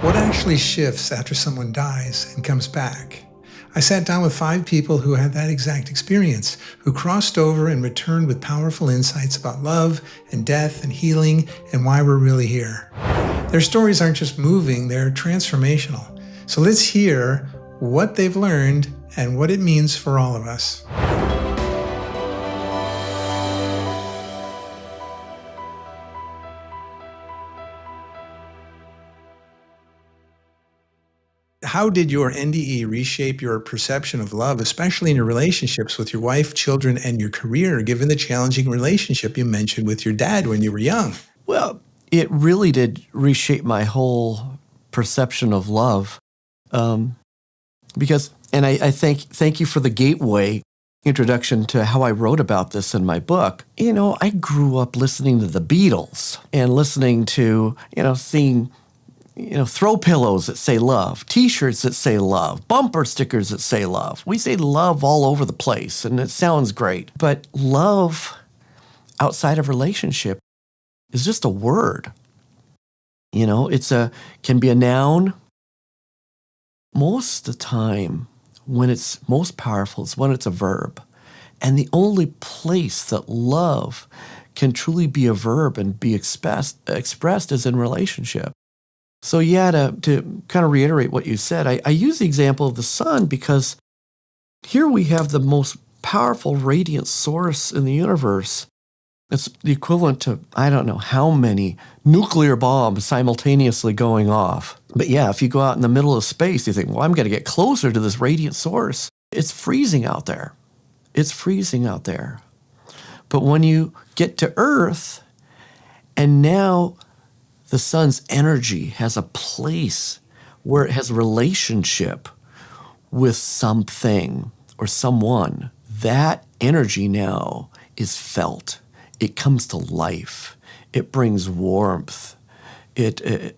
What actually shifts after someone dies and comes back? I sat down with 5 people who had that exact experience, who crossed over and returned with powerful insights about love and death and healing and why we're really here. Their stories aren't just moving, they're transformational. So let's hear what they've learned and what it means for all of us. How did your NDE reshape your perception of love, especially in your relationships with your wife, children, and your career, given the challenging relationship you mentioned with your dad when you were young? Well, it really did reshape my whole perception of love. Because, and I thank you for the gateway introduction to how I wrote about this in my book. You know, I grew up listening to the Beatles and listening to, seeing, throw pillows that say love, T-shirts that say love, bumper stickers that say love. We say love all over the place, and it sounds great. But love outside of relationship is just a word. Can be a noun. Most of the time, when it's most powerful, is when it's a verb. And the only place that love can truly be a verb and be expressed is in relationship. So yeah, to kind of reiterate what you said, I use the example of the sun because here we have the most powerful radiant source in the universe. It's the equivalent to, I don't know how many nuclear bombs simultaneously going off. But yeah, if you go out in the middle of space, you think, well, I'm going to get closer to this radiant source. It's freezing out there. It's freezing out there. But when you get to Earth, and now the sun's energy has a place where it has a relationship with something or someone, that energy now is felt. It comes to life. It brings warmth. It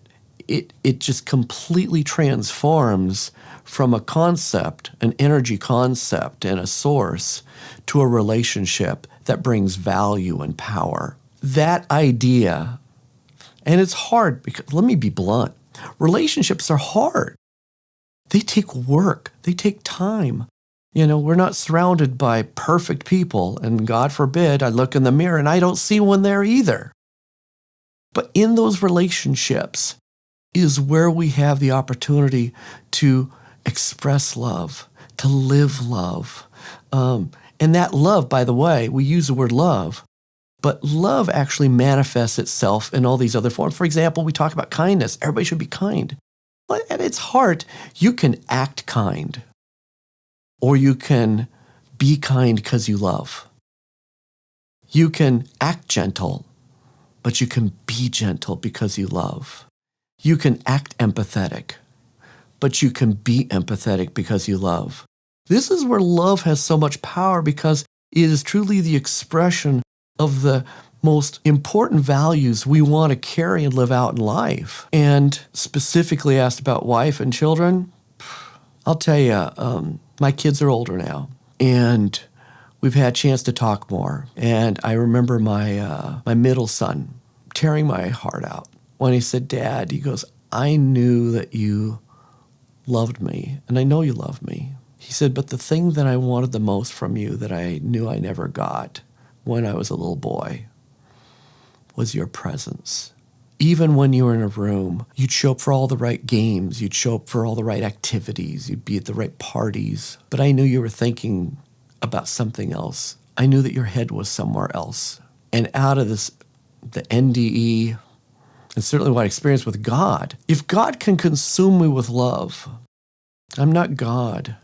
just completely transforms from a concept, an energy concept and a source, to a relationship that brings value and power. That idea, and it's hard because, let me be blunt, relationships are hard. They take work. They take time. We're not surrounded by perfect people, and God forbid I look in the mirror and I don't see one there either. But in those relationships is where we have the opportunity to express love, to live love. And that love, by the way, we use the word love, but love actually manifests itself in all these other forms. For example, we talk about kindness. Everybody should be kind. But at its heart, you can act kind. Or you can be kind because you love. You can act gentle, but you can be gentle because you love. You can act empathetic, but you can be empathetic because you love. This is where love has so much power because it is truly the expression of the most important values we want to carry and live out in life. And specifically asked about wife and children, I'll tell you, my kids are older now, and we've had a chance to talk more. And I remember my middle son tearing my heart out when he said, Dad, he goes, I knew that you loved me, and I know you love me. He said, but the thing that I wanted the most from you that I knew I never got when I was a little boy was your presence. Even when you were in a room, you'd show up for all the right games, you'd show up for all the right activities, you'd be at the right parties. But I knew you were thinking about something else. I knew that your head was somewhere else. And out of this, the NDE, and certainly what I experienced with God, if God can consume me with love, I'm not God.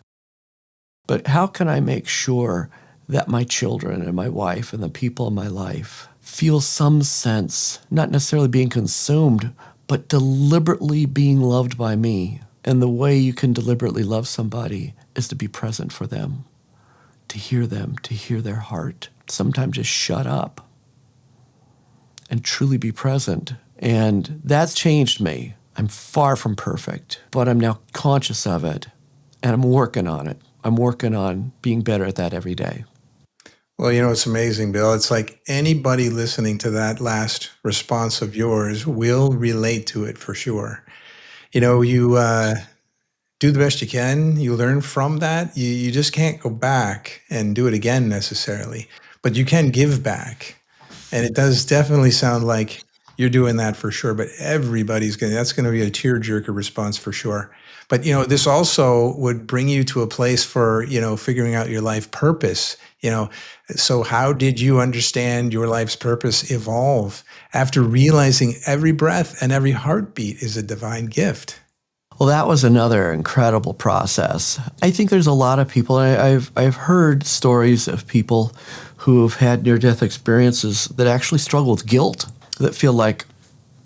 But how can I make sure that my children and my wife and the people in my life feel some sense, not necessarily being consumed, but deliberately being loved by me? And the way you can deliberately love somebody is to be present for them, to hear their heart. Sometimes just shut up and truly be present. And that's changed me. I'm far from perfect, but I'm now conscious of it, and I'm working on it. I'm working on being better at that every day. Well, it's amazing, Bill. It's like anybody listening to that last response of yours will relate to it for sure. You do the best you can. You learn from that. You just can't go back and do it again necessarily, but you can give back. And it does definitely sound like you're doing that for sure, but that's going to be a tearjerker response for sure. But, this also would bring you to a place for, figuring out your life purpose. So how did you understand your life's purpose evolve after realizing every breath and every heartbeat is a divine gift? Well, that was another incredible process. I think there's a lot of people, I've heard stories of people who have had near-death experiences that actually struggle with guilt, that feel like,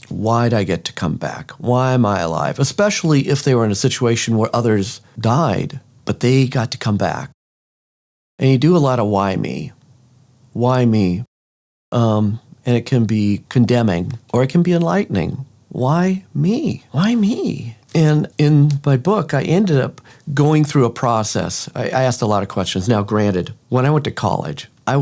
why'd I get to come back? Why am I alive? Especially if they were in a situation where others died, but they got to come back. And you do a lot of why me? Why me? And it can be condemning or it can be enlightening. Why me? Why me? And in my book, I ended up going through a process. I asked a lot of questions. Now, granted, when I went to college, I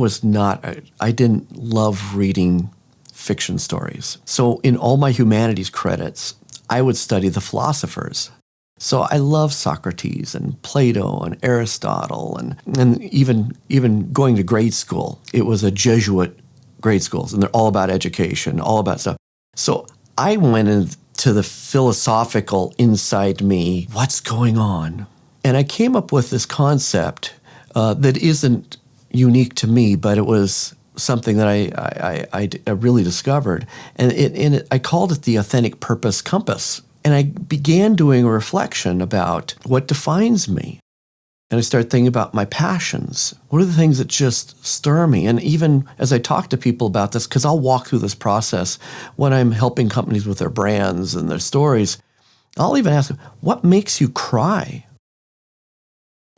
didn't love reading fiction stories. So in all my humanities credits, I would study the philosophers. So I love Socrates and Plato and Aristotle and even going to grade school. It was a Jesuit grade schools, and they're all about education, all about stuff. So I went into the philosophical inside me, what's going on? And I came up with this concept that isn't unique to me, but it was something that I really discovered. And I called it the authentic purpose compass. And I began doing a reflection about what defines me. And I started thinking about my passions. What are the things that just stir me? And even as I talk to people about this, because I'll walk through this process when I'm helping companies with their brands and their stories, I'll even ask them, what makes you cry?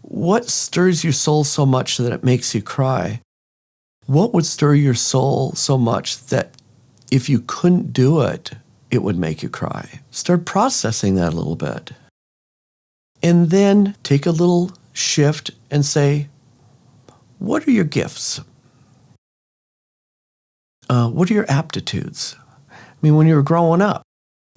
What stirs your soul so much that it makes you cry? What would stir your soul so much that if you couldn't do it, it would make you cry? Start processing that a little bit. And then take a little shift and say, what are your gifts? What are your aptitudes? I mean, when you were growing up,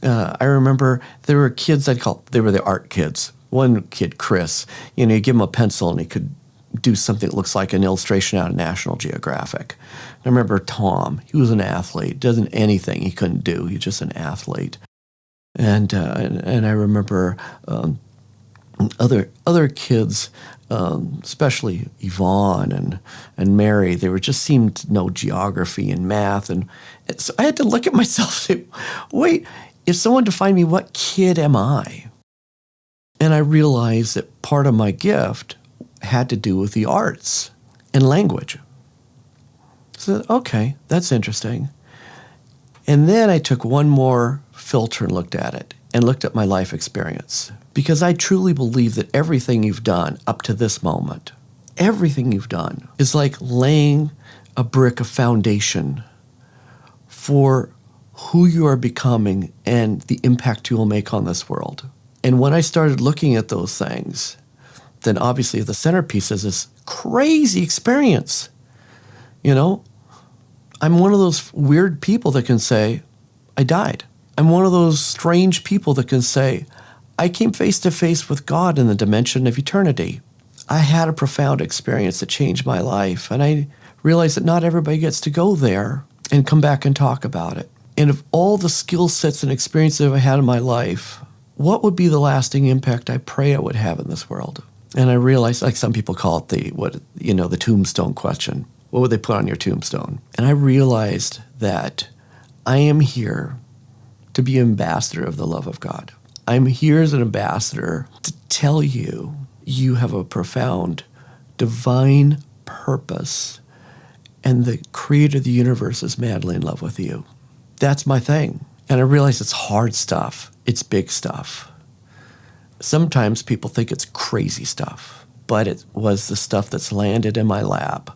I remember there were kids they were the art kids. One kid, Chris, you give him a pencil and he could do something that looks like an illustration out of National Geographic. I remember Tom, he was an athlete, doesn't anything he couldn't do. He's just an athlete. And I remember other kids, especially Yvonne and Mary, they just seemed to know geography and math. And so I had to look at myself and say, wait, if someone defined me, what kid am I? And I realized that part of my gift had to do with the arts and language. So, okay, that's interesting. And then I took one more filter and looked at it and looked at my life experience. Because I truly believe that everything you've done up to this moment, everything you've done is like laying a brick of foundation for who you are becoming and the impact you will make on this world. And when I started looking at those things, then obviously the centerpiece is this crazy experience. I'm one of those weird people that can say, I died. I'm one of those strange people that can say, I came face to face with God in the dimension of eternity. I had a profound experience that changed my life, and I realized that not everybody gets to go there and come back and talk about it. And of all the skill sets and experiences I had in my life, what would be the lasting impact I pray I would have in this world? And I realized, like some people call it the tombstone question. What would they put on your tombstone? And I realized that I am here to be ambassador of the love of God. I'm here as an ambassador to tell you you have a profound divine purpose, and the creator of the universe is madly in love with you. That's my thing. And I realize it's hard stuff. It's big stuff. Sometimes people think it's crazy stuff, but it was the stuff that's landed in my lap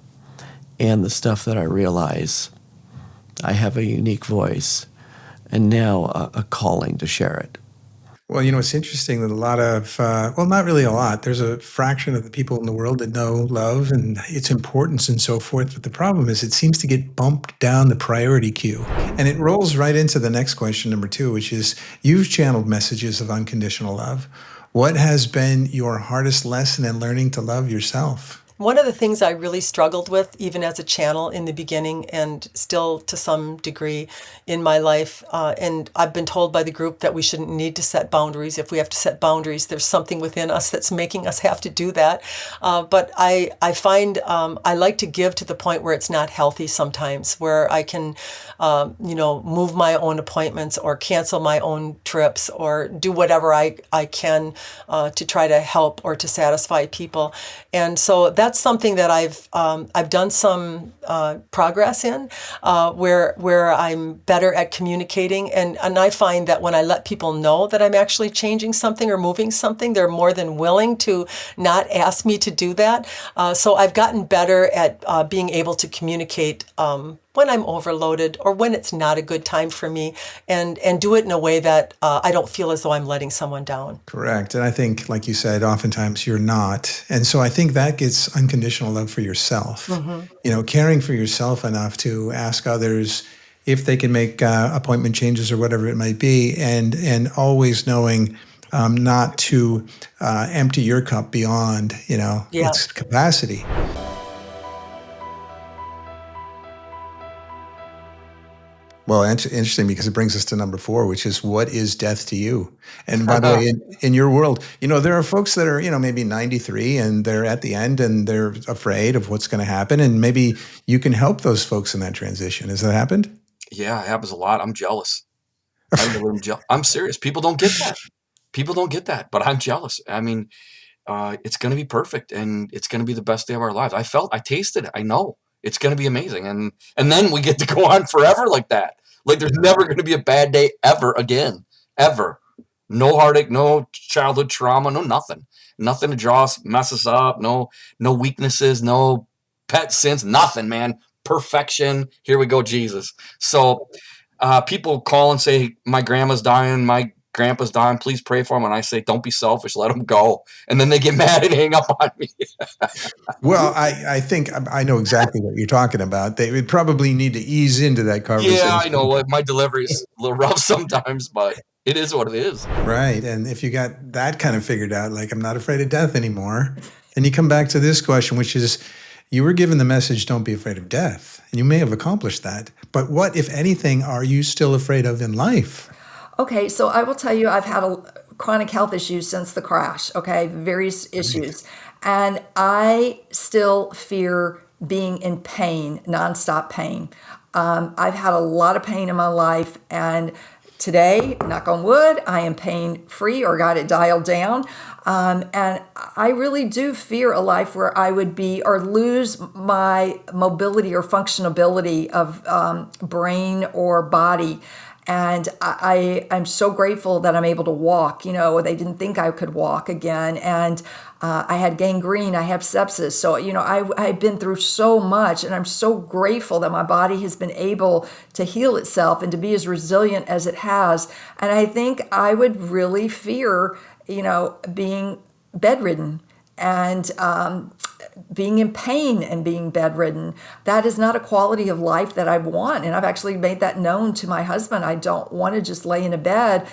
and the stuff that I realize I have a unique voice and now a calling to share it. Well, it's interesting that a lot of, well, not really a lot. There's a fraction of the people in the world that know love and its importance and so forth. But the problem is it seems to get bumped down the priority queue. And it rolls right into the next question, number two, which is you've channeled messages of unconditional love. What has been your hardest lesson in learning to love yourself? One of the things I really struggled with, even as a channel in the beginning and still to some degree in my life, and I've been told by the group that we shouldn't need to set boundaries. If we have to set boundaries, there's something within us that's making us have to do that. But I find I like to give to the point where it's not healthy sometimes, where I can, move my own appointments or cancel my own trips or do whatever I can to try to help or to satisfy people. And so that's something that I've done some progress in, where I'm better at communicating, and I find that when I let people know that I'm actually changing something or moving something, they're more than willing to not ask me to do that. So I've gotten better at being able to communicate when I'm overloaded or when it's not a good time for me, and do it in a way that I don't feel as though I'm letting someone down. Correct. And I think, like you said, oftentimes you're not. And so I think that gets unconditional love for yourself. Mm-hmm. Caring for yourself enough to ask others if they can make appointment changes or whatever it might be, and always knowing not to empty your cup beyond, Yeah. its capacity. Well, interesting because it brings us to number four, which is what is death to you? And by the way, in your world, there are folks that are, maybe 93 and they're at the end and they're afraid of what's going to happen. And maybe you can help those folks in that transition. Has that happened? Yeah, it happens a lot. I'm jealous. I'm serious. People don't get that. People don't get that, but I'm jealous. I mean, it's going to be perfect and it's going to be the best day of our lives. I tasted it. I know it's going to be amazing. And then we get to go on forever like that. Like there's never going to be a bad day ever again, ever. No heartache, no childhood trauma, no nothing. Nothing to mess us up. No weaknesses, no pet sins, nothing, man. Perfection. Here we go, Jesus. So people call and say, my grandma's dying, my grandpa's dying, please pray for him. And I say, don't be selfish, let him go. And then they get mad and hang up on me. Well, I think I know exactly what you're talking about. They would probably need to ease into that conversation. Yeah, I know. My delivery is a little rough sometimes, but it is what it is. Right. And if you got that kind of figured out, like I'm not afraid of death anymore, and you come back to this question, which is, you were given the message, don't be afraid of death. And you may have accomplished that. But what, if anything, are you still afraid of in life? Okay, so I will tell you, I've had chronic health issues since the crash, various issues. And I still fear being in pain, nonstop pain. I've had a lot of pain in my life, and today, knock on wood, I am pain-free or got it dialed down. And I really do fear a life where I would be or lose my mobility or functionability of brain or body. And I'm so grateful that I'm able to walk. They didn't think I could walk again. And I had gangrene, I have sepsis. So, I've been through so much, and I'm so grateful that my body has been able to heal itself and to be as resilient as it has. And I think I would really fear, being bedridden and being in pain and being bedridden. That is not a quality of life that I want. And I've actually made that known to my husband. I don't want to just lay in a bed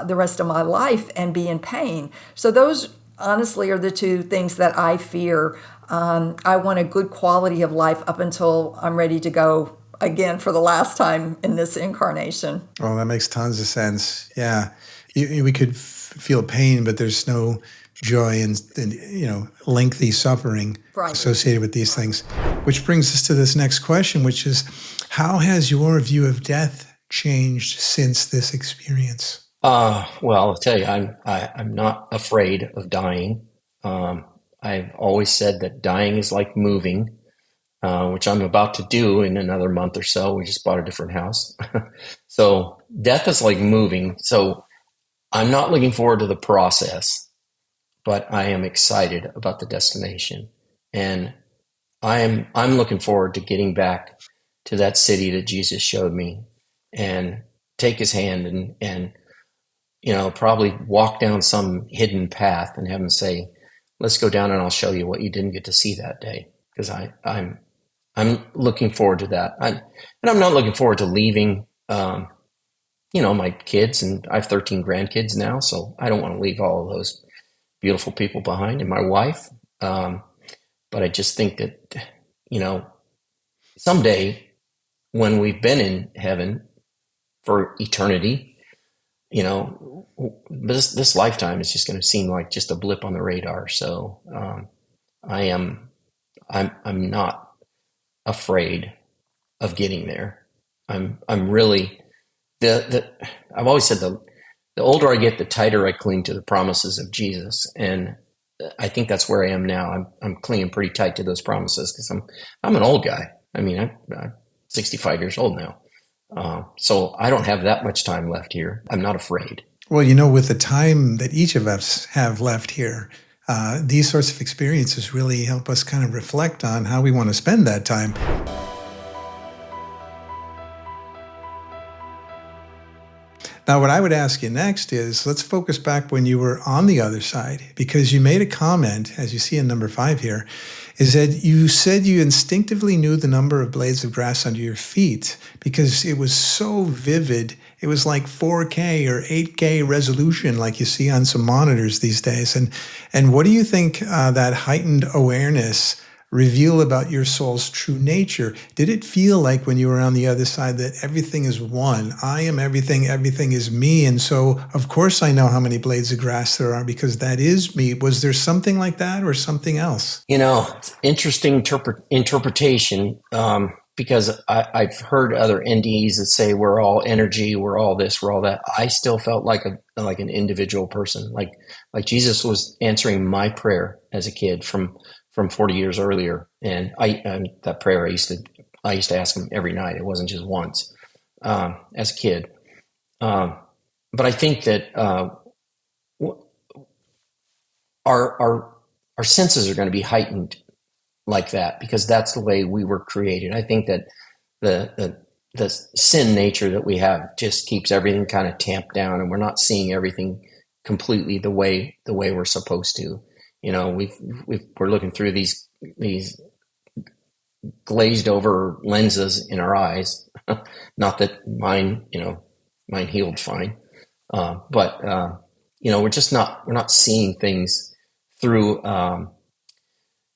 the rest of my life and be in pain. So those honestly are the two things that I fear. I want a good quality of life up until I'm ready to go again for the last time in this incarnation. Oh, that makes tons of sense. Yeah. We could feel pain, but there's no joy and lengthy suffering associated with these things. Which brings us to this next question, which is, how has your view of death changed since this experience? Well, I'll tell you, I'm not afraid of dying. I've always said that dying is like moving, which I'm about to do in another month or so. We just bought a different house. So death is like moving. So I'm not looking forward to the process, but I am excited about the destination. And I'm looking forward to getting back to that city that Jesus showed me and take his hand and probably walk down some hidden path and have him say, let's go down and I'll show you what you didn't get to see that day. Because I'm looking forward to that. And I'm not looking forward to leaving, my kids, and I have 13 grandkids now, so I don't want to leave all of those beautiful people behind and my wife. But I just think that, someday when we've been in heaven for eternity, this lifetime is just going to seem like just a blip on the radar. So I'm not afraid of getting there. I'm really I've always said the older I get, the tighter I cling to the promises of Jesus, and I think that's where I am now. I'm clinging pretty tight to those promises because I'm an old guy. I mean, I'm 65 years old now. So I don't have that much time left here. I'm not afraid. Well, with the time that each of us have left here, these sorts of experiences really help us kind of reflect on how we want to spend that time. Now, what I would ask you next is, let's focus back when you were on the other side, because you made a comment, as you see in number 5 here, is that you said you instinctively knew the number of blades of grass under your feet because it was so vivid. It was like 4K or 8K resolution like you see on some monitors these days. And what do you think that heightened awareness reveal about your soul's true nature? Did it feel like when you were on the other side that everything is one? I am everything, everything is me. And so, of course, I know how many blades of grass there are because that is me. Was there something like that or something else? Interesting interpretation, because I've heard other NDEs that say we're all energy, we're all this, we're all that. I still felt like an individual person, like Jesus was answering my prayer as a kid from 40 years earlier. And that prayer I used to ask him every night. It wasn't just once, as a kid. But I think that, our senses are going to be heightened like that because that's the way we were created. I think that the sin nature that we have just keeps everything kind of tamped down and we're not seeing everything completely the way we're supposed to. We're looking through these glazed over lenses in our eyes. Not that mine healed fine. But we're not seeing things through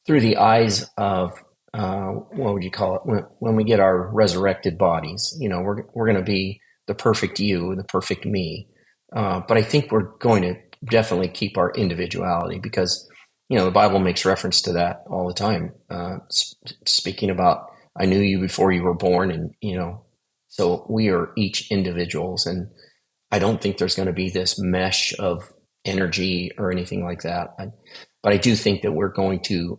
the eyes of, what would you call it? When we get our resurrected bodies, we're going to be the perfect you, the perfect me. But I think we're going to definitely keep our individuality because, the Bible makes reference to that all the time. Speaking about, I knew you before you were born, and, so we are each individuals. And I don't think there's going to be this mesh of energy or anything like that. But I do think that we're going to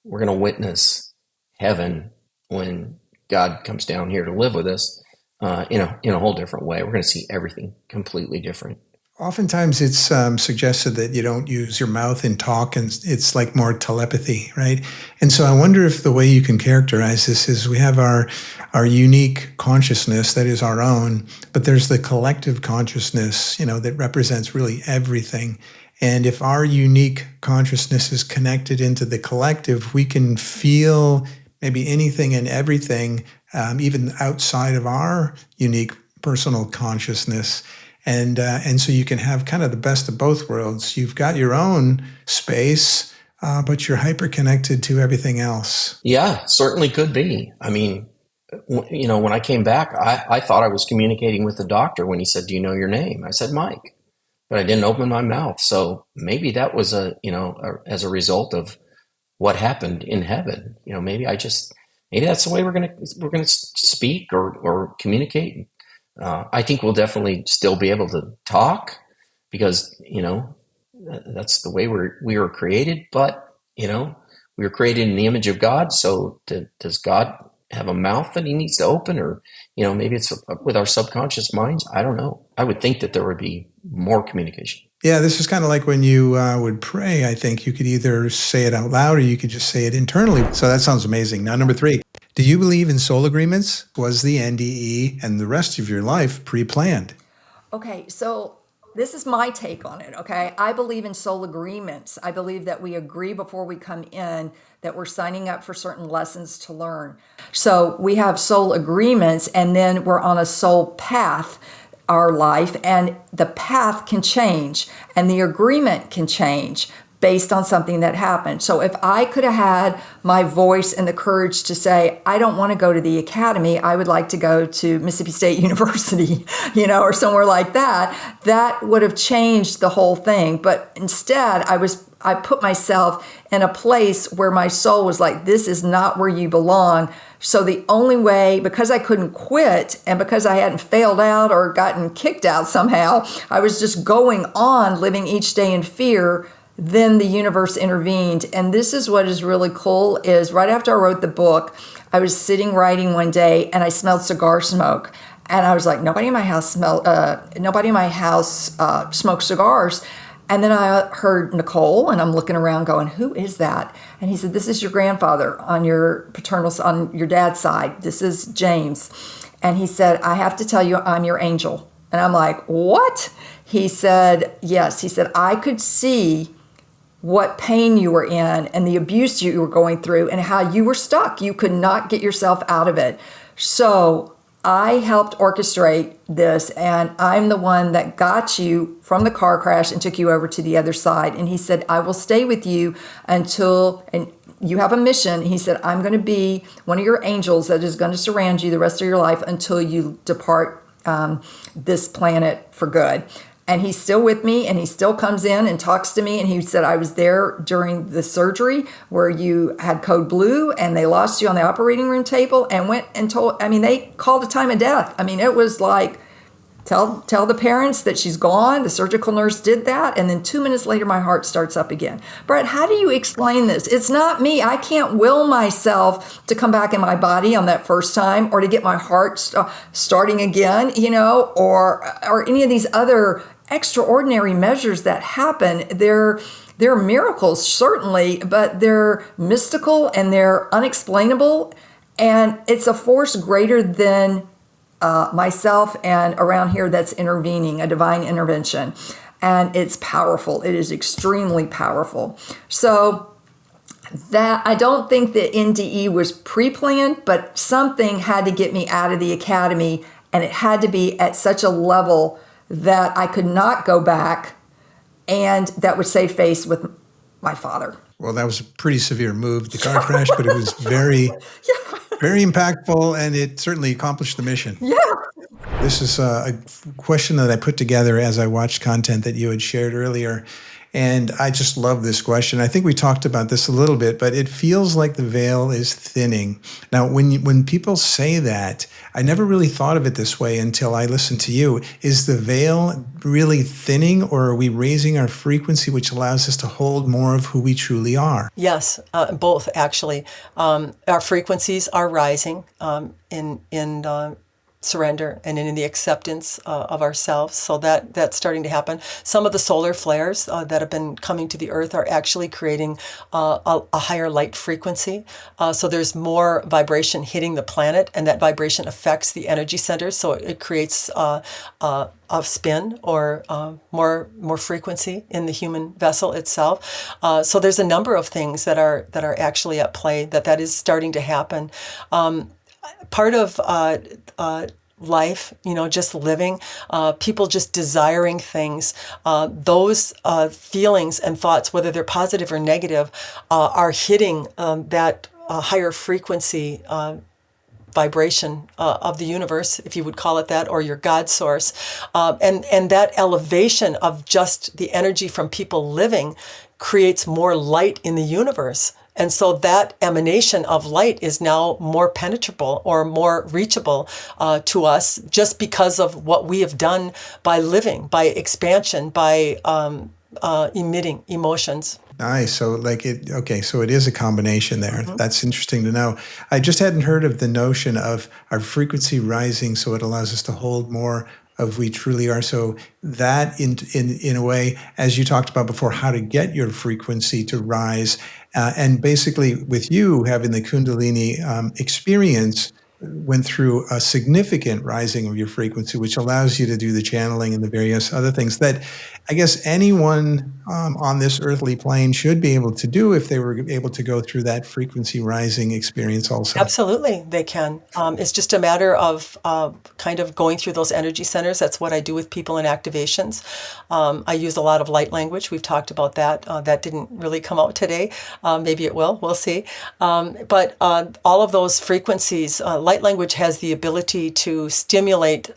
witness heaven when God comes down here to live with us, in a whole different way. We're going to see everything completely different. Oftentimes it's suggested that you don't use your mouth in talk, and it's like more telepathy, right? And so I wonder if the way you can characterize this is we have our unique consciousness that is our own, but there's the collective consciousness, that represents really everything. And if our unique consciousness is connected into the collective, we can feel maybe anything and everything, even outside of our unique personal consciousness. And so you can have kind of the best of both worlds. You've got your own space, but you're hyper connected to everything else. Yeah, certainly could be. I mean, when I came back, I thought I was communicating with the doctor when he said, "Do you know your name?" I said, "Mike," but I didn't open my mouth. So maybe that was as a result of what happened in heaven. Maybe that's the way we're gonna speak or communicate. I think we'll definitely still be able to talk because, that's the way we were created. But, we were created in the image of God. So does God have a mouth that he needs to open? Or, maybe it's with our subconscious minds. I don't know. I would think that there would be more communication. Yeah, this is kind of like when you would pray. I think you could either say it out loud or you could just say it internally. So that sounds amazing. Now, number 3. Do you believe in soul agreements? Was the NDE and the rest of your life pre-planned? Okay, so this is my take on it, okay? I believe in soul agreements. I believe that we agree before we come in that we're signing up for certain lessons to learn. So we have soul agreements, and then we're on a soul path, our life, and the path can change, and the agreement can change based on something that happened. So if I could have had my voice and the courage to say, I don't want to go to the academy, I would like to go to Mississippi State University, or somewhere like that, that would have changed the whole thing. But instead, I put myself in a place where my soul was like, this is not where you belong. So the only way, because I couldn't quit and because I hadn't failed out or gotten kicked out somehow, I was just going on living each day in fear. Then the universe intervened. And this is what is really cool is right after I wrote the book, I was sitting writing one day and I smelled cigar smoke. And I was like, nobody in my house smokes cigars. And then I heard Nicole, and I'm looking around going, who is that? And he said, this is your grandfather on your dad's side. This is James. And he said, I have to tell you, I'm your angel. And I'm like, what? He said, yes. He said, I could see what pain you were in and the abuse you were going through and how you were stuck. You could not get yourself out of it. So I helped orchestrate this, and I'm the one that got you from the car crash and took you over to the other side. And he said, I will stay with you until, and you have a mission. He said, I'm going to be one of your angels that is going to surround you the rest of your life until you depart this planet for good. And he's still with me, and he still comes in and talks to me. And he said, I was there during the surgery where you had code blue and they lost you on the operating room table and went and they called a time of death. It was like, tell the parents that she's gone. The surgical nurse did that. And then 2 minutes later, my heart starts up again. Brad, how do you explain this? It's not me. I can't will myself to come back in my body on that first time or to get my heart starting again, or any of these other extraordinary measures that happen. They're miracles, certainly, but they're mystical and they're unexplainable. And it's a force greater than myself and around here that's intervening, a divine intervention. And it's powerful. It is extremely powerful. So that I don't think the NDE was pre-planned, but something had to get me out of the academy, and it had to be at such a level that I could not go back, and that would save face with my father. Well, that was a pretty severe move, the car crash, but it was very, very impactful, and it certainly accomplished the mission. Yeah. This is a question that I put together as I watched content that you had shared earlier. And I just love this question. I think we talked about this a little bit, but it feels like the veil is thinning. Now, when people say that, I never really thought of it this way until I listened to you. Is the veil really thinning, or are we raising our frequency, which allows us to hold more of who we truly are? Yes, both actually. Our frequencies are rising in surrender and in the acceptance of ourselves. So that's starting to happen. Some of the solar flares that have been coming to the earth are actually creating a higher light frequency. So there's more vibration hitting the planet, and that vibration affects the energy centers. So it creates a spin or more frequency in the human vessel itself. So there's a number of things that are actually at play that is starting to happen. Part of life, just living, people just desiring things, those feelings and thoughts, whether they're positive or negative, are hitting that higher frequency vibration of the universe, if you would call it that, or your God source. And that elevation of just the energy from people living creates more light in the universe. And so that emanation of light is now more penetrable or more reachable to us just because of what we have done by living, by expansion, by emitting emotions. Nice. So so it is a combination there. Mm-hmm. That's interesting to know. I just hadn't heard of the notion of our frequency rising, so it allows us to hold more of we truly are. So that in a way, as you talked about before, how to get your frequency to rise, and basically with you having the Kundalini experience, went through a significant rising of your frequency, which allows you to do the channeling and the various other things that I guess anyone on this earthly plane should be able to do if they were able to go through that frequency rising experience also. Absolutely, they can. It's just a matter of kind of going through those energy centers. That's what I do with people in activations. I use a lot of light language. We've talked about that. That didn't really come out today. Maybe it will. We'll see. But all of those frequencies, light language has the ability to stimulate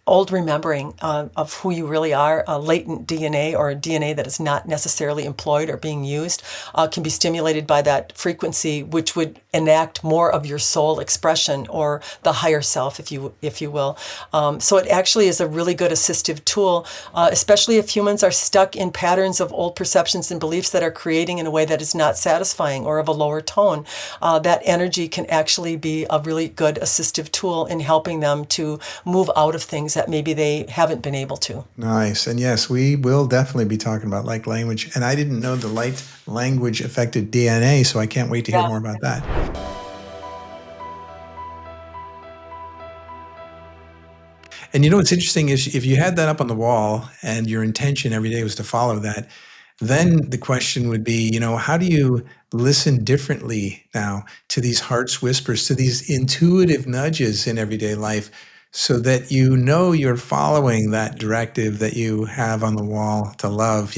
old remembering of who you really are. Latent DNA or DNA that is not necessarily employed or being used can be stimulated by that frequency, which would enact more of your soul expression or the higher self, if you will. So it actually is a really good assistive tool, especially if humans are stuck in patterns of old perceptions and beliefs that are creating in a way that is not satisfying or of a lower tone. That energy can actually be a really good assistive tool in helping them to move out of things that maybe they haven't been able to. Nice. And yes, we will definitely be talking about light language. And I didn't know the light language affected DNA, so I can't wait to hear more about that. And you know what's interesting is if you had that up on the wall and your intention every day was to follow that, then the question would be, how do you listen differently now to these heart's whispers, to these intuitive nudges in everyday life, so that you're following that directive that you have on the wall to love?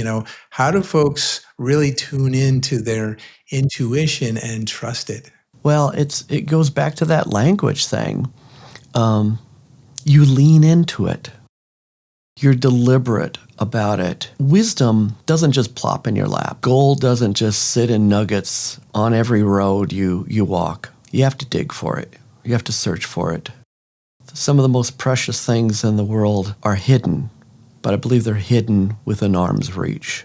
How do folks really tune into their intuition and trust it? Well, it goes back to that language thing. You lean into it. You're deliberate about it. Wisdom doesn't just plop in your lap. Gold doesn't just sit in nuggets on every road you walk. You have to dig for it. You have to search for it. Some of the most precious things in the world are hidden, but I believe they're hidden within arm's reach.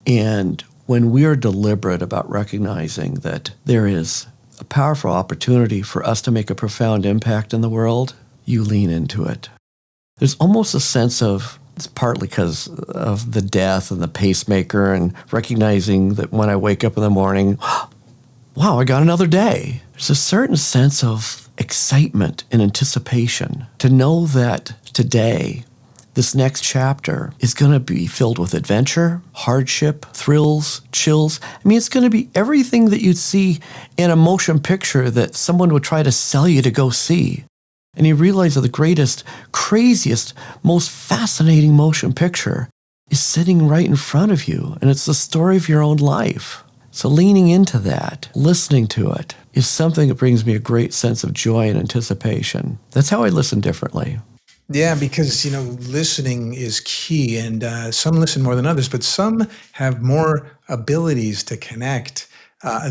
And when we are deliberate about recognizing that there is a powerful opportunity for us to make a profound impact in the world, you lean into it. There's almost a sense of, it's partly because of the death and the pacemaker and recognizing that when I wake up in the morning, wow, I got another day. There's a certain sense of excitement and anticipation to know that today, this next chapter is going to be filled with adventure, hardship, thrills, chills. I mean, it's going to be everything that you'd see in a motion picture that someone would try to sell you to go see. And you realize that the greatest, craziest, most fascinating motion picture is sitting right in front of you, and it's the story of your own life. So leaning into that, listening to it, is something that brings me a great sense of joy and anticipation. That's how I listen differently. Yeah, because, listening is key, and some listen more than others, but some have more abilities to connect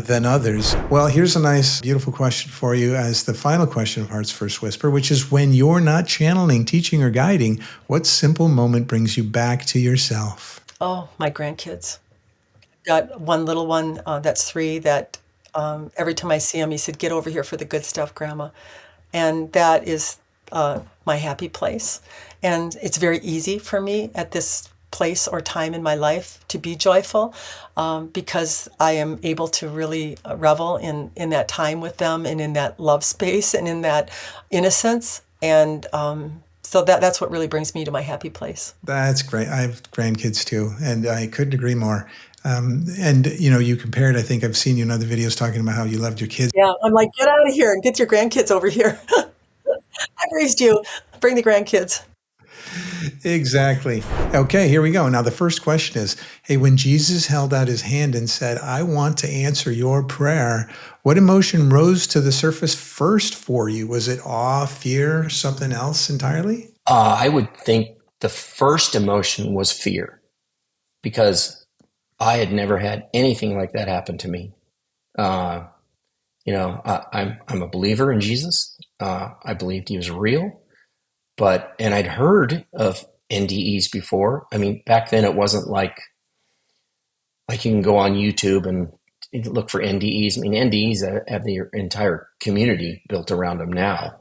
than others. Well, here's a nice, beautiful question for you as the final question of Heart's First Whisper, which is, when you're not channeling, teaching, or guiding, what simple moment brings you back to yourself? Oh, my grandkids. Got one little one that's 3 that every time I see him, he said, "Get over here for the good stuff, Grandma." And that is my happy place. And it's very easy for me at this place or time in my life to be joyful because I am able to really revel in that time with them and in that love space and in that innocence. And so that's what really brings me to my happy place. That's great. I have grandkids too, and I couldn't agree more. And you compared, I think I've seen you in other videos talking about how you loved your kids. Yeah, I'm like, get out of here and get your grandkids over here. I raised you. Bring the grandkids. Exactly. Okay, here we go. Now, the first question is, hey, when Jesus held out his hand and said, "I want to answer your prayer," what emotion rose to the surface first for you? Was it awe, fear, something else entirely? I would think the first emotion was fear, because I had never had anything like that happen to me. I'm a believer in Jesus. I believed he was real, and I'd heard of NDEs before. I mean, back then it wasn't like you can go on YouTube and look for NDEs. I mean, NDEs have the entire community built around them now.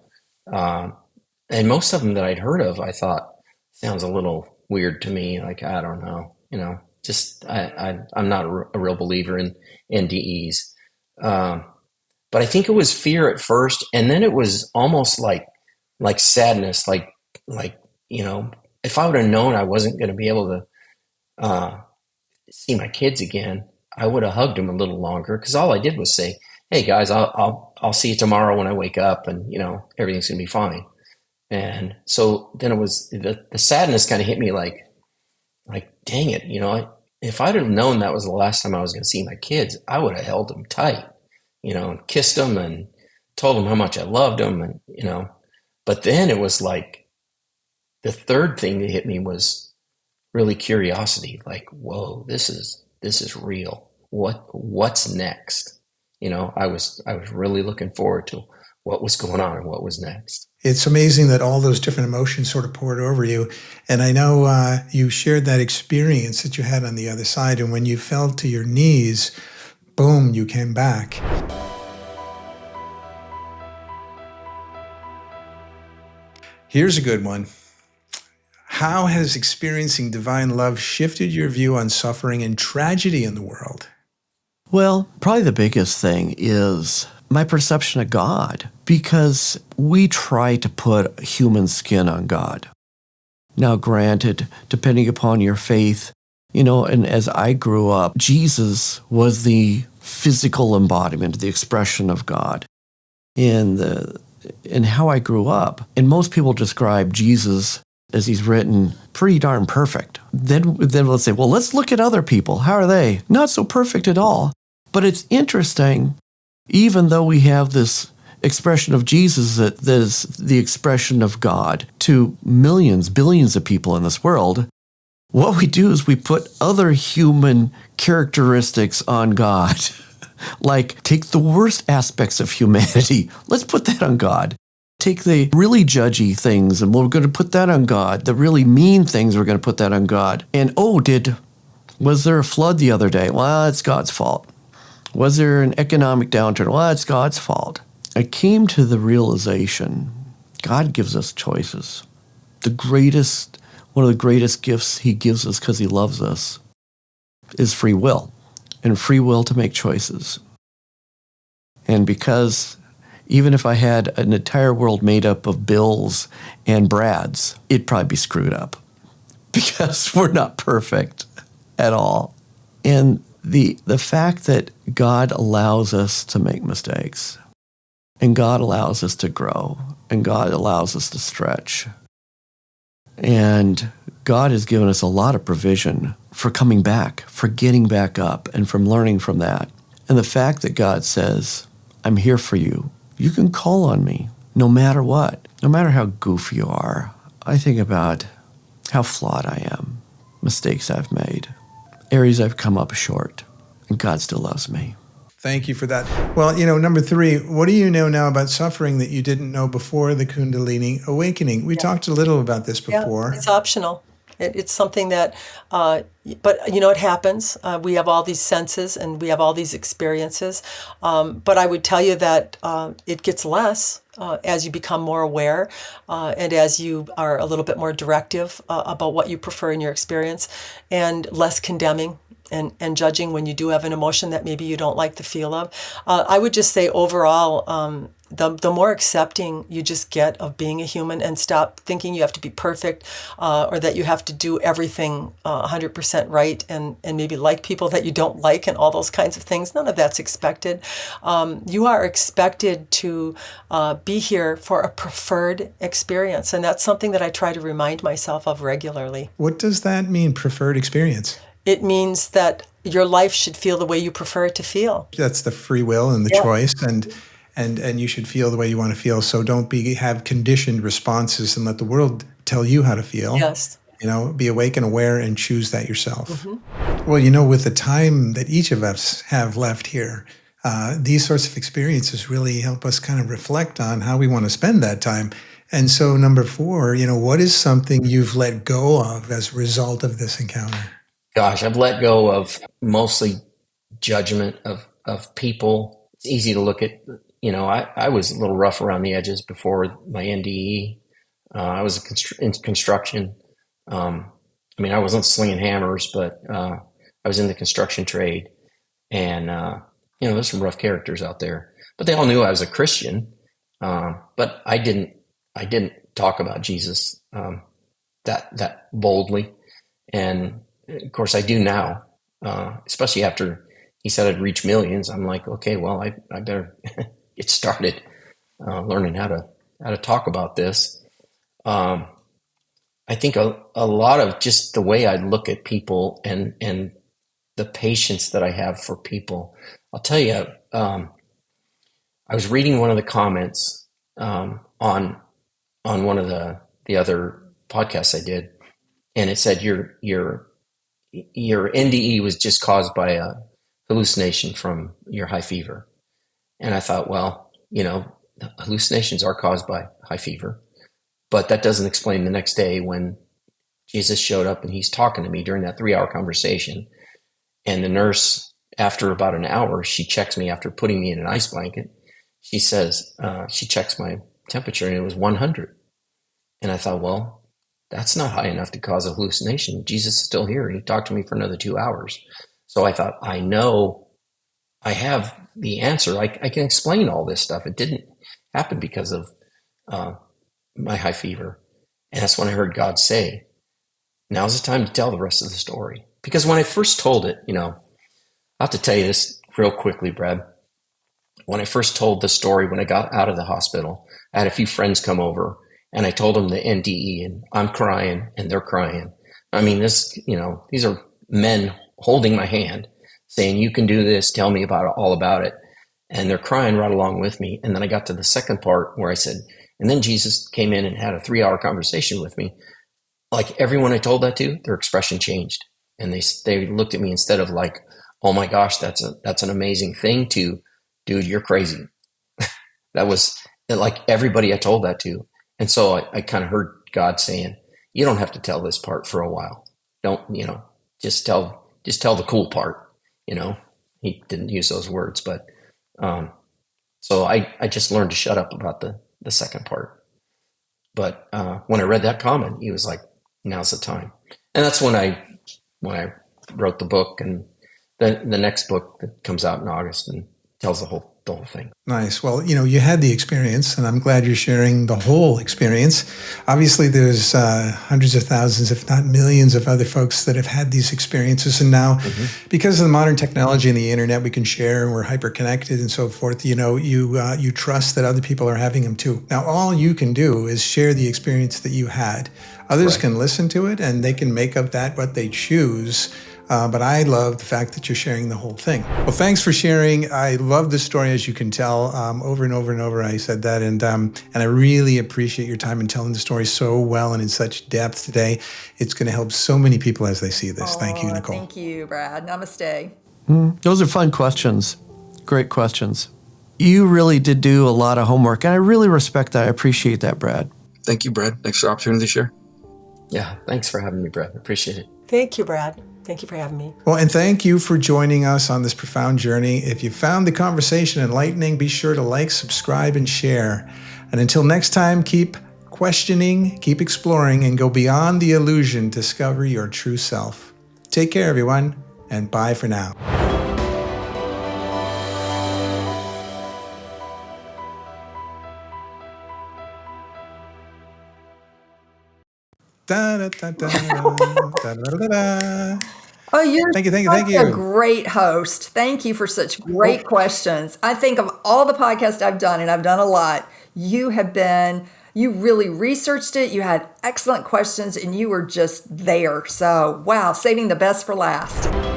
And most of them that I'd heard of, I thought, sounds a little weird to me. Like, I don't know, I'm not a real believer in NDEs. But but I think it was fear at first, and then it was almost like sadness, like if I would have known I wasn't going to be able to see my kids again, I would have hugged them a little longer, because all I did was say, "Hey guys, I'll see you tomorrow when I wake up, and everything's gonna be fine." And so then it was the sadness kind of hit me like dang it, if I'd have known that was the last time I was going to see my kids, I would have held them tight, and kissed them and told them how much I loved them, and But then it was like the third thing that hit me was really curiosity. Like, whoa, this is real. What's next? I was really looking forward to what was going on and what was next. It's amazing that all those different emotions sort of poured over you. And I know you shared that experience that you had on the other side. And when you fell to your knees, boom, you came back. Here's a good one. How has experiencing divine love shifted your view on suffering and tragedy in the world? Well, probably the biggest thing is my perception of God, because we try to put human skin on God. Now, granted, depending upon your faith, and as I grew up, Jesus was the physical embodiment, the expression of God. In how I grew up, and most people describe Jesus as he's written pretty darn perfect. Then let's say, well, let's look at other people. How are they? Not so perfect at all. But it's interesting, even though we have this expression of Jesus that is the expression of God to millions, billions of people in this world, what we do is we put other human characteristics on God. Like, take the worst aspects of humanity. Let's put that on God. Take the really judgy things, and we're going to put that on God. The really mean things, we're going to put that on God. And, was there a flood the other day? Well, it's God's fault. Was there an economic downturn? Well, it's God's fault. I came to the realization God gives us choices. One of the greatest gifts he gives us because he loves us is free will, and free will to make choices. And because even if I had an entire world made up of Bills and Brads, it'd probably be screwed up because we're not perfect at all. And the fact that God allows us to make mistakes, and God allows us to grow, and God allows us to stretch, and God has given us a lot of provision for coming back, for getting back up, and from learning from that. And the fact that God says, I'm here for you. You can call on me no matter what, no matter how goofy you are. I think about how flawed I am, mistakes I've made, areas I've come up short, and God still loves me. Thank you for that. Well, number 3, what do you know now about suffering that you didn't know before the Kundalini awakening? We talked a little about this before. Yeah, it's optional. It's something that, but it happens. We have all these senses and we have all these experiences. But I would tell you that it gets less as you become more aware and as you are a little bit more directive about what you prefer in your experience, and less condemning and judging when you do have an emotion that maybe you don't like the feel of. I would just say overall, the more accepting you just get of being a human, and stop thinking you have to be perfect or that you have to do everything 100% right and maybe like people that you don't like and all those kinds of things. None of that's expected. You are expected to be here for a preferred experience, and that's something that I try to remind myself of regularly. What does that mean, preferred experience? It means that your life should feel the way you prefer it to feel. That's the free will and the choice, and you should feel the way you want to feel. So don't have conditioned responses and let the world tell you how to feel. Yes. Be awake and aware and choose that yourself. Mm-hmm. Well, with the time that each of us have left here, these sorts of experiences really help us kind of reflect on how we want to spend that time. And so number 4, what is something you've let go of as a result of this encounter? Gosh, I've let go of mostly judgment of people. It's easy to look at, I was a little rough around the edges before my NDE. I was in construction. I wasn't slinging hammers, but I was in the construction trade. And there's some rough characters out there, but they all knew I was a Christian. But I didn't talk about Jesus that boldly, and of course I do now, especially after he said I'd reach millions. I'm like, okay, well, I better get started learning how to talk about this. I think a lot of just the way I look at people and the patience that I have for people. I'll tell you, I was reading one of the comments on one of the other podcasts I did, and it said your NDE was just caused by a hallucination from your high fever. And I thought, well, hallucinations are caused by high fever, but that doesn't explain the next day when Jesus showed up and he's talking to me during that 3-hour conversation. And the nurse, after about an hour, she checks me after putting me in an ice blanket. She says, she checks my temperature and it was 100. And I thought, well, that's not high enough to cause a hallucination. Jesus is still here. And he talked to me for another 2 hours. So I thought, I know I have the answer. I can explain all this stuff. It didn't happen because of my high fever. And that's when I heard God say, now's the time to tell the rest of the story. Because when I first told it, I have to tell you this real quickly, Brad. When I first told the story, when I got out of the hospital, I had a few friends come over and I told them the NDE, and I'm crying and they're crying. I mean, these are men holding my hand saying, you can do this. Tell me all about it. And they're crying right along with me. And then I got to the second part where I said, and then Jesus came in and had a 3-hour conversation with me. Like everyone I told that to, their expression changed. And they looked at me instead of like, oh my gosh, that's an amazing thing, to, dude, you're crazy. That was like everybody I told that to. And so I kind of heard God saying, you don't have to tell this part for a while. Don't, just tell the cool part. He didn't use those words, but so I just learned to shut up about the second part. But when I read that comment, he was like, now's the time. And that's when I wrote the book, and the next book that comes out in August and tells the whole thing. Nice. Well, you had the experience, and I'm glad you're sharing the whole experience. Obviously, there's hundreds of thousands, if not millions, of other folks that have had these experiences. And now, because of the modern technology and the internet, we can share, and we're hyper-connected and so forth. You trust that other people are having them too. Now, all you can do is share the experience that you had. Others can listen to it, and they can make of that what they choose. But I love the fact that you're sharing the whole thing. Well, thanks for sharing. I love the story, as you can tell, over and over and over. I said that, and I really appreciate your time in telling the story so well and in such depth today. It's going to help so many people as they see this. Thank you, Nicole. Thank you, Brad. Namaste. Those are fun questions. Great questions. You really did do a lot of homework, and I really respect that. I appreciate that, Brad. Thank you, Brad. Thanks for the opportunity to share. Yeah, thanks for having me, Brad. Appreciate it. Thank you, Brad. Thank you for having me. Well, and thank you for joining us on this profound journey. If you found the conversation enlightening, be sure to like, subscribe, and share. And until next time, keep questioning, keep exploring, and go beyond the illusion to discover your true self. Take care, everyone, and bye for now. Da, da, da, da, da, da, da, da. Oh, you're Thank you. a great host. Thank you for such great questions. I think of all the podcasts I've done, and I've done a lot, you really researched it. You had excellent questions, and you were just there. So, wow, saving the best for last.